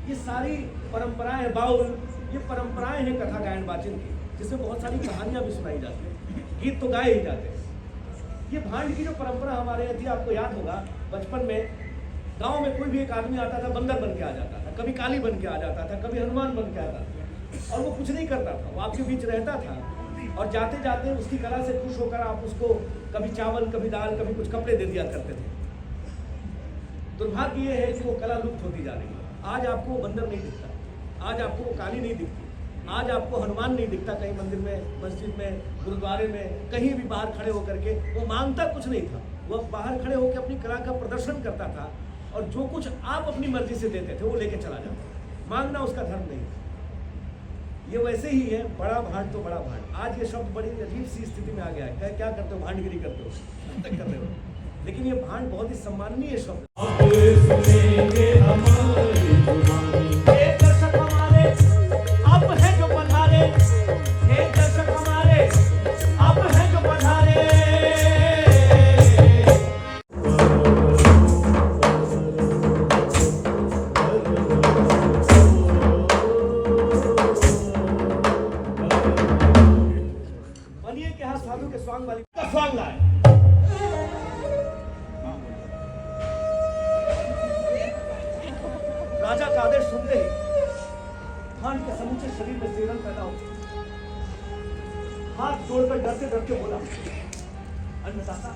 ये सारी परंपराएं, बाउल, ये परंपराएं हैं कथा गायन वाचन की, जिसमें बहुत सारी कहानियां भी सुनाई जाती हैं, गीत तो गाए ही जाते हैं। ये भांड की जो परंपरा हमारे यहाँ थी, आपको याद होगा बचपन में गांव में कोई भी एक आदमी आता था, बंदर बन के आ जाता था, कभी काली बन के आ जाता था, कभी हनुमान बन के आता था, और वो कुछ नहीं करता था, वो आपके बीच रहता था, और जाते जाते उसकी कला से खुश होकर आप उसको कभी चावल, कभी दाल, कभी कुछ कपड़े दे दिया करते थे। दुर्भाग्य ये है कि वो कला लुप्त होती जा रही है। आज आपको वो बंदर नहीं दिखता, आज आपको वो काली नहीं दिखती, आज आपको हनुमान नहीं दिखता कहीं मंदिर में, मस्जिद में, गुरुद्वारे में, कहीं भी बाहर खड़े होकर के। वो मांगता कुछ नहीं था, वो बाहर खड़े होकर अपनी कला का प्रदर्शन करता था, और जो कुछ आप अपनी मर्जी से देते थे वो लेके चला जाता। मांगना उसका धर्म नहीं। ये वैसे ही है, बड़ा भांड तो बड़ा भांड। आज ये शब्द बड़ी अजीब सी स्थिति में आ गया है। क्या करते हो? भांडगिरी करते हो, तक कर रहे हो। लेकिन ये भांड बहुत ही सम्माननीय शब्द। दर्शक हमारे अब है जो पधारे, हे दर्शक हमारे अब है जो पधारे। बनिए के यहाँ साधु के स्वांग वाली का स्वांग लाए। राजा का आदेश सुनते ही भांड के समूचे शरीर में सेवन पैदा हो, हाथ जोड़कर डरते डरते बोला, अन्नदाता,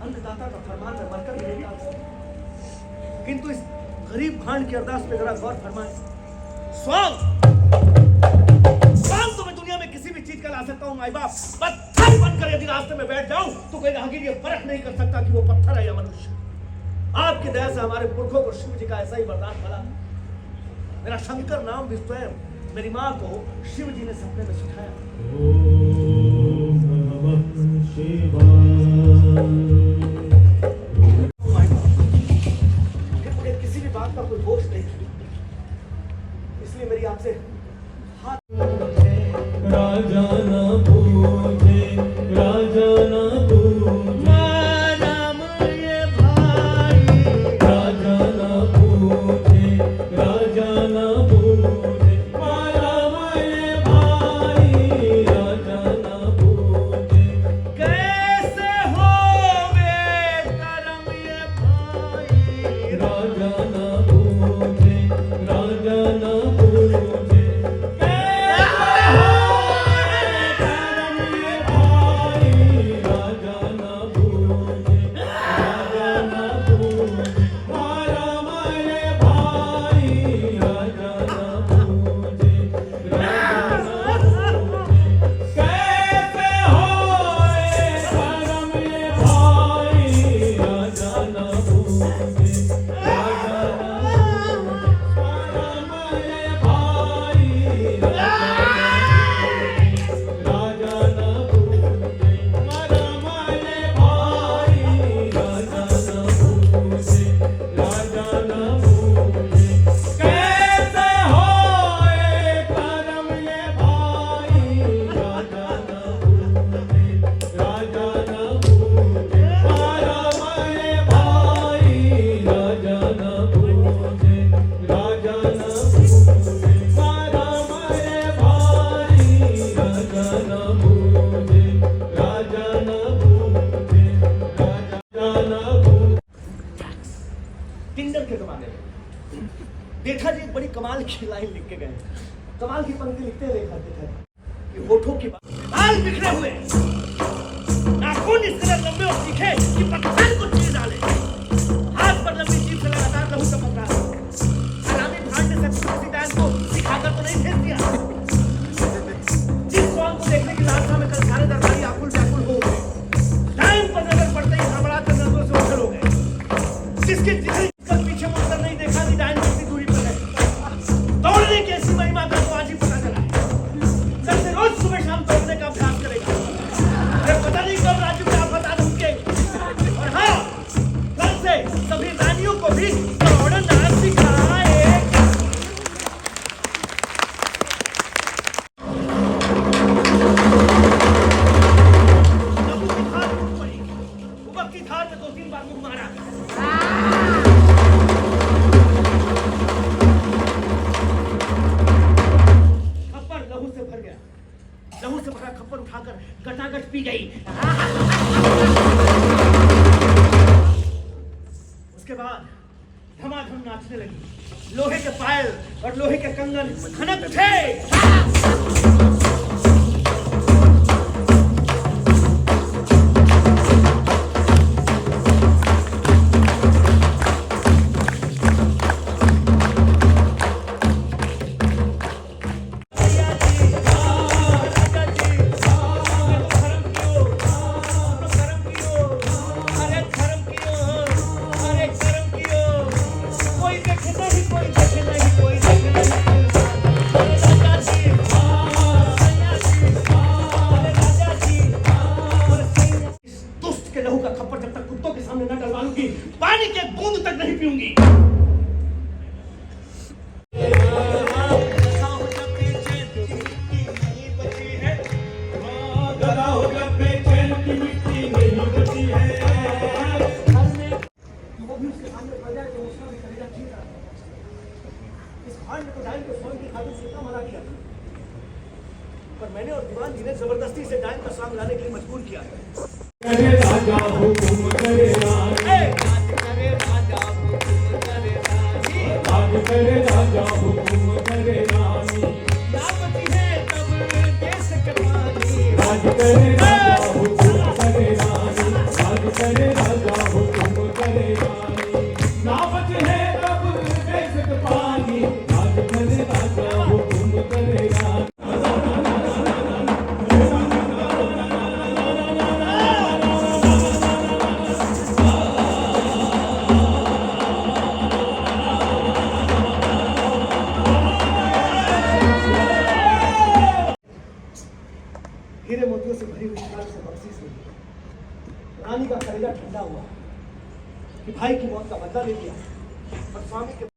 अन्नदाता का फरमान में मरकर भी नहीं डाल सकता, किंतु इस गरीब भांड की अरदास पे जरा गौर फरमाए। स्वांग, स्वांग तो मैं दुनिया में किसी भी चीज का ला सकता हूँ माई बाप, पत्थर बनकर यदि रास्ते में बैठ जाऊं तो कोई राहगीर ये फर्क नहीं कर सकता कि वो पत्थर है या मनुष्य। आपकी दया से हमारे पुरखों को शिव जी का ऐसा ही वरदान मिला। मेरा शंकर नाम भी स्वयं मेरी माँ को शिव जी ने सपने में सिखाया। मुझे किसी भी बात का कोई दोष नहीं, इसलिए मेरी आपसे हाथ। राजा न पूजे, राजा न पूजे, देखा जी एक बड़ी कमाल की लाइन लिख के गए, कमाल की पंक्ति लिखते हैं लेखक देखा कि होठों की बाल बिखरे हुए, नाखून इस कदर लंबे और तीखे कि पत्थर को चीर डाले, हाथ पर लंबी जीभ से लगातार लहू टपक रहा है। हरामी भांड ने सच्ची दान को सिखाकर तो नहीं भेज दिया। जिस स्वांग को देखने की लालसा में कल सारे दरबारी आकुल व्याकुल हो गए, लाइन पर नजर पड़ते ही घबराहट कर नजरों से ओझल हो गए। जिसके पीछे मुड़कर नहीं देखा कि डायन कितनी दूरी पर है, दौड़ने की ऐसी महिमा का तो आज ही पता चला है। कल से रोज सुबह शाम दौड़ने का अभ्यास करेगा। पता नहीं कब राजू का पता ढूंढेंगे। और हाँ, धमाधम नाचने लगी। लोहे के पायल और लोहे के कंगन खनक थे। के लहू का खप्पर जब तक कुत्तों के सामने न डलवाऊंगी, पानी के बूंद तक नहीं पीऊंगी। वो भी उसके सामने पड़ जाए तो उसका भी कलेजा ठीक है। इस भांड को डाइन को स्वयं की खातिर से मना किया था, पर मैंने और दीवान जी ने जबरदस्ती से डाइन का स्वांग लाने के लिए मजबूर किया है। करे राजा हुकुम करे रानी, राज करे राजा हुकुम करे रानी, राज करे राजा हुकुम करे रानी, नापति है तब देश के पानी। राज करे राजा हुकुम करे रानी, राज करे राजा हुकुम करे रानी, नापत है तब देश के पानी, राज करे राजा हुकुम करे रानी। हीरे मोतियों से भरी हुई थाल से बख्शीश हुई। रानी का कलेजा ठंडा हुआ कि भाई की मौत का बदला ले लिया, और स्वामी के